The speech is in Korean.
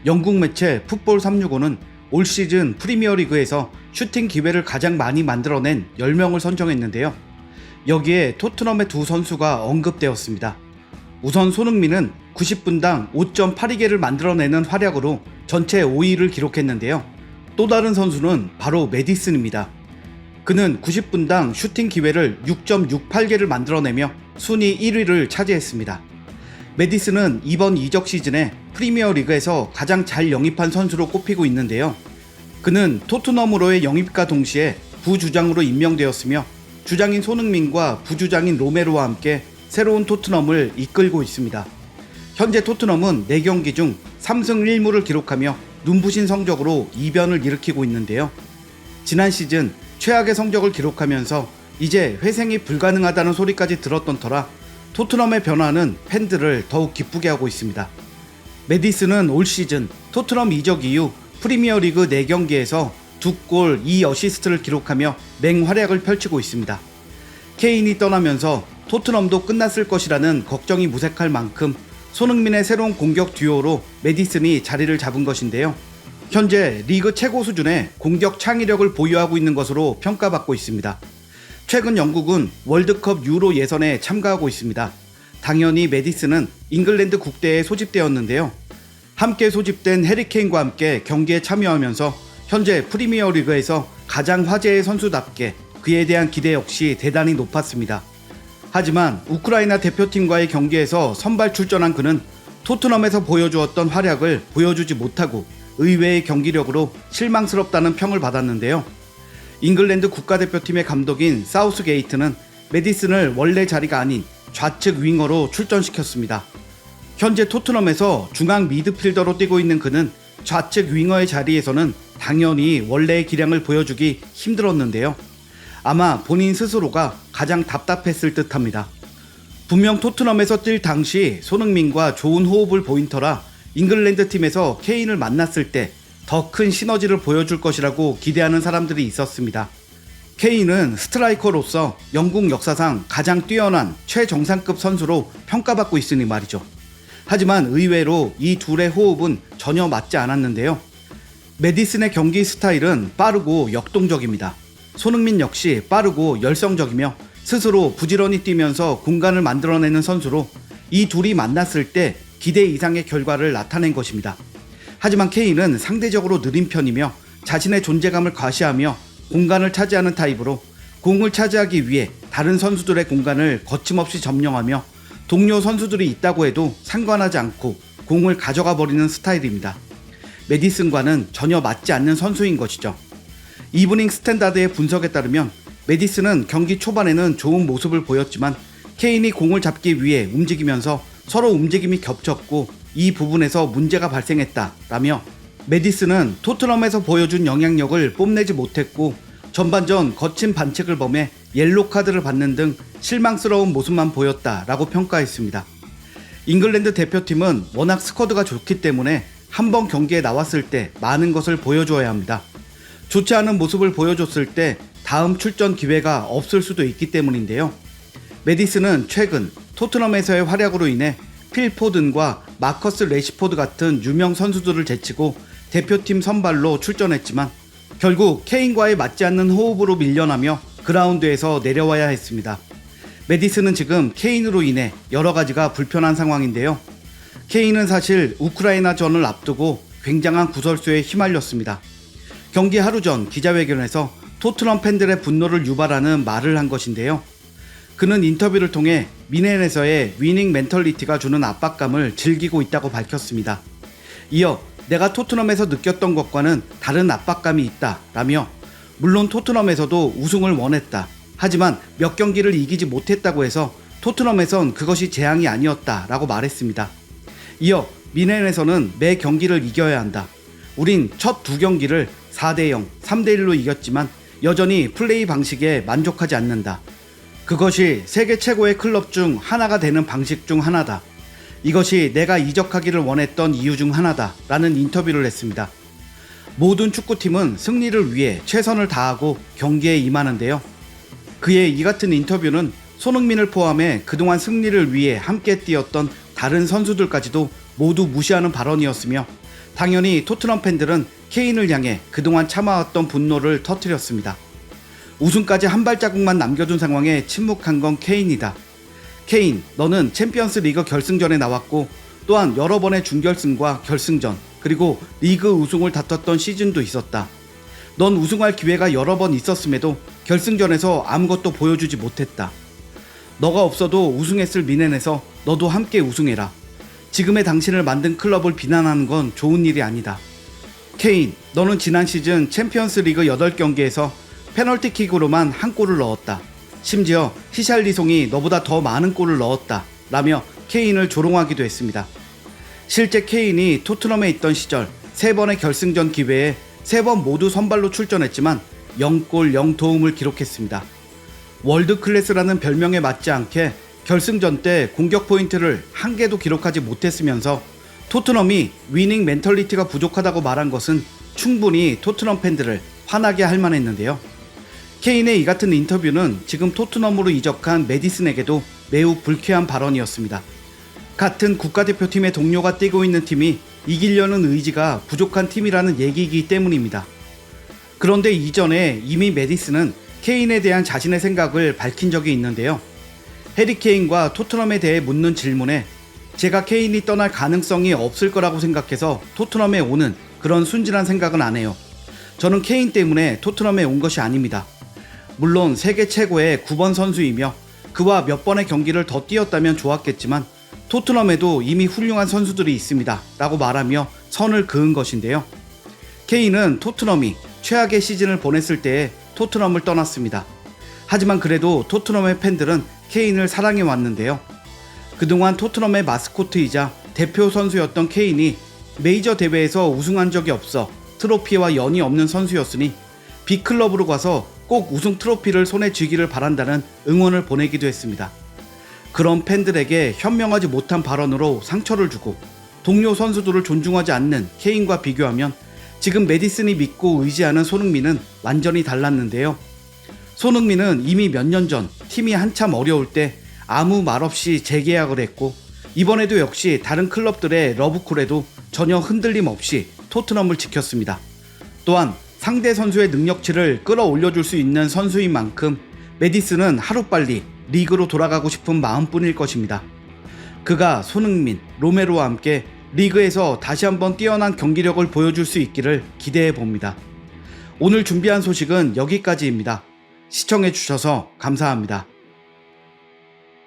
영국 매체 풋볼 365는 올 시즌 프리미어리그에서 슈팅 기회를 가장 많이 만들어낸 10명을 선정했는데요. 여기에 토트넘의 두 선수가 언급되었습니다. 우선 손흥민은 90분당 5.82개를 만들어내는 활약으로 전체 5위를 기록했는데요. 또 다른 선수는 바로 메디슨입니다. 그는 90분당 슈팅 기회를 6.68개를 만들어내며 순위 1위를 차지했습니다. 메디슨은 이번 이적 시즌에 프리미어리그에서 가장 잘 영입한 선수로 꼽히고 있는데요. 그는 토트넘으로의 영입과 동시에 부주장으로 임명되었으며 주장인 손흥민과 부주장인 로메로와 함께 새로운 토트넘을 이끌고 있습니다. 현재 토트넘은 4경기 중 3승 1무를 기록하며 눈부신 성적으로 이변을 일으키고 있는데요. 지난 시즌 최악의 성적을 기록하면서 이제 회생이 불가능하다는 소리까지 들었던 터라 토트넘의 변화는 팬들을 더욱 기쁘게 하고 있습니다. 메디슨은 올 시즌 토트넘 이적 이후 프리미어리그 4경기에서 2골 2어시스트를 기록하며 맹활약을 펼치고 있습니다. 케인이 떠나면서 토트넘도 끝났을 것이라는 걱정이 무색할 만큼 손흥민의 새로운 공격 듀오로 메디슨이 자리를 잡은 것인데요. 현재 리그 최고 수준의 공격 창의력을 보유하고 있는 것으로 평가받고 있습니다. 최근 영국은 월드컵 유로 예선에 참가하고 있습니다. 당연히 메디슨은 잉글랜드 국대에 소집되었는데요. 함께 소집된 해리 케인과 함께 경기에 참여하면서 현재 프리미어리그에서 가장 화제의 선수답게 그에 대한 기대 역시 대단히 높았습니다. 하지만 우크라이나 대표팀과의 경기에서 선발 출전한 그는 토트넘에서 보여주었던 활약을 보여주지 못하고 의외의 경기력으로 실망스럽다는 평을 받았는데요. 잉글랜드 국가대표팀의 감독인 사우스게이트는 메디슨을 원래 자리가 아닌 좌측 윙어로 출전시켰습니다. 현재 토트넘에서 중앙 미드필더로 뛰고 있는 그는 좌측 윙어의 자리에서는 당연히 원래의 기량을 보여주기 힘들었는데요. 아마 본인 스스로가 가장 답답했을 듯합니다. 분명 토트넘에서 뛸 당시 손흥민과 좋은 호흡을 보인 터라 잉글랜드 팀에서 케인을 만났을 때 더 큰 시너지를 보여줄 것이라고 기대하는 사람들이 있었습니다. 케인은 스트라이커로서 영국 역사상 가장 뛰어난 최정상급 선수로 평가받고 있으니 말이죠. 하지만 의외로 이 둘의 호흡은 전혀 맞지 않았는데요. 메디슨의 경기 스타일은 빠르고 역동적입니다. 손흥민 역시 빠르고 열성적이며 스스로 부지런히 뛰면서 공간을 만들어내는 선수로 이 둘이 만났을 때 기대 이상의 결과를 나타낸 것입니다. 하지만 케인은 상대적으로 느린 편이며 자신의 존재감을 과시하며 공간을 차지하는 타입으로 공을 차지하기 위해 다른 선수들의 공간을 거침없이 점령하며 동료 선수들이 있다고 해도 상관하지 않고 공을 가져가 버리는 스타일입니다. 메디슨과는 전혀 맞지 않는 선수인 것이죠. 이브닝 스탠다드의 분석에 따르면 메디슨은 경기 초반에는 좋은 모습을 보였지만 케인이 공을 잡기 위해 움직이면서 서로 움직임이 겹쳤고 이 부분에서 문제가 발생했다라며 메디슨은 토트넘에서 보여준 영향력을 뽐내지 못했고 전반전 거친 반칙을 범해 옐로 카드를 받는 등 실망스러운 모습만 보였다라고 평가했습니다. 잉글랜드 대표팀은 워낙 스쿼드가 좋기 때문에 한번 경기에 나왔을 때 많은 것을 보여줘야 합니다. 좋지 않은 모습을 보여줬을 때 다음 출전 기회가 없을 수도 있기 때문인데요. 메디슨은 최근 토트넘에서의 활약으로 인해 필 포든과 마커스 레시포드 같은 유명 선수들을 제치고 대표팀 선발로 출전했지만 결국 케인과의 맞지 않는 호흡으로 밀려나며 그라운드에서 내려와야 했습니다. 메디슨은 지금 케인으로 인해 여러 가지가 불편한 상황인데요. 케인은 사실 우크라이나전을 앞두고 굉장한 구설수에 휘말렸습니다. 경기 하루 전 기자회견에서 토트넘 팬들의 분노를 유발하는 말을 한 것인데요. 그는 인터뷰를 통해 미넨에서의 위닝 멘털리티가 주는 압박감을 즐기고 있다고 밝혔습니다. 이어 내가 토트넘에서 느꼈던 것과는 다른 압박감이 있다 라며 물론 토트넘에서도 우승을 원했다. 하지만 몇 경기를 이기지 못했다고 해서 토트넘에선 그것이 재앙이 아니었다 라고 말했습니다. 이어 미넨에서는 매 경기를 이겨야 한다. 우린 첫 2경기를 4대0, 3대1로 이겼지만 여전히 플레이 방식에 만족하지 않는다. 그것이 세계 최고의 클럽 중 하나가 되는 방식 중 하나다. 이것이 내가 이적하기를 원했던 이유 중 하나다 라는 인터뷰를 했습니다. 모든 축구팀은 승리를 위해 최선을 다하고 경기에 임하는데요. 그의 이 같은 인터뷰는 손흥민을 포함해 그동안 승리를 위해 함께 뛰었던 다른 선수들까지도 모두 무시하는 발언이었으며 당연히 토트넘 팬들은 케인을 향해 그동안 참아왔던 분노를 터뜨렸습니다. 우승까지 한 발자국만 남겨둔 상황에 침묵한 건 케인이다. 케인, 너는 챔피언스 리그 결승전에 나왔고 또한 여러 번의 준결승과 결승전 그리고 리그 우승을 다퉜던 시즌도 있었다. 넌 우승할 기회가 여러 번 있었음에도 결승전에서 아무것도 보여주지 못했다. 너가 없어도 우승했을 미넨에서 너도 함께 우승해라. 지금의 당신을 만든 클럽을 비난하는 건 좋은 일이 아니다. 케인, 너는 지난 시즌 챔피언스 리그 8경기에서 페널티킥으로만 한 골을 넣었다. 심지어 히샬리송이 너보다 더 많은 골을 넣었다. 라며 케인을 조롱하기도 했습니다. 실제 케인이 토트넘에 있던 시절 3번의 결승전 기회에 3번 모두 선발로 출전했지만 0골 0도움을 기록했습니다. 월드클래스라는 별명에 맞지 않게 결승전 때 공격 포인트를 한 개도 기록하지 못했으면서 토트넘이 위닝 멘털리티가 부족하다고 말한 것은 충분히 토트넘 팬들을 화나게 할 만했는데요. 케인의 이 같은 인터뷰는 지금 토트넘으로 이적한 메디슨에게도 매우 불쾌한 발언이었습니다. 같은 국가대표팀의 동료가 뛰고 있는 팀이 이기려는 의지가 부족한 팀이라는 얘기이기 때문입니다. 그런데 이전에 이미 메디슨은 케인에 대한 자신의 생각을 밝힌 적이 있는데요. 해리 케인과 토트넘에 대해 묻는 질문에 제가 케인이 떠날 가능성이 없을 거라고 생각해서 토트넘에 오는 그런 순진한 생각은 안 해요. 저는 케인 때문에 토트넘에 온 것이 아닙니다. 물론 세계 최고의 9번 선수이며 그와 몇 번의 경기를 더 뛰었다면 좋았겠지만 토트넘에도 이미 훌륭한 선수들이 있습니다 라고 말하며 선을 그은 것인데요. 케인은 토트넘이 최악의 시즌을 보냈을 때에 토트넘을 떠났습니다. 하지만 그래도 토트넘의 팬들은 케인을 사랑해 왔는데요. 그동안 토트넘의 마스코트이자 대표 선수였던 케인이 메이저 대회에서 우승한 적이 없어 트로피와 연이 없는 선수였으니 빅클럽으로 가서 꼭 우승 트로피를 손에 쥐기를 바란다는 응원을 보내기도 했습니다. 그런 팬들에게 현명하지 못한 발언으로 상처를 주고 동료 선수들을 존중하지 않는 케인과 비교하면 지금 메디슨이 믿고 의지하는 손흥민은 완전히 달랐는데요. 손흥민은 이미 몇 년 전 팀이 한참 어려울 때 아무 말 없이 재계약을 했고 이번에도 역시 다른 클럽들의 러브콜에도 전혀 흔들림 없이 토트넘을 지켰습니다. 또한 상대 선수의 능력치를 끌어올려줄 수 있는 선수인 만큼 메디슨은 하루빨리 리그로 돌아가고 싶은 마음뿐일 것입니다. 그가 손흥민, 로메로와 함께 리그에서 다시 한번 뛰어난 경기력을 보여줄 수 있기를 기대해 봅니다. 오늘 준비한 소식은 여기까지입니다. 시청해 주셔서 감사합니다.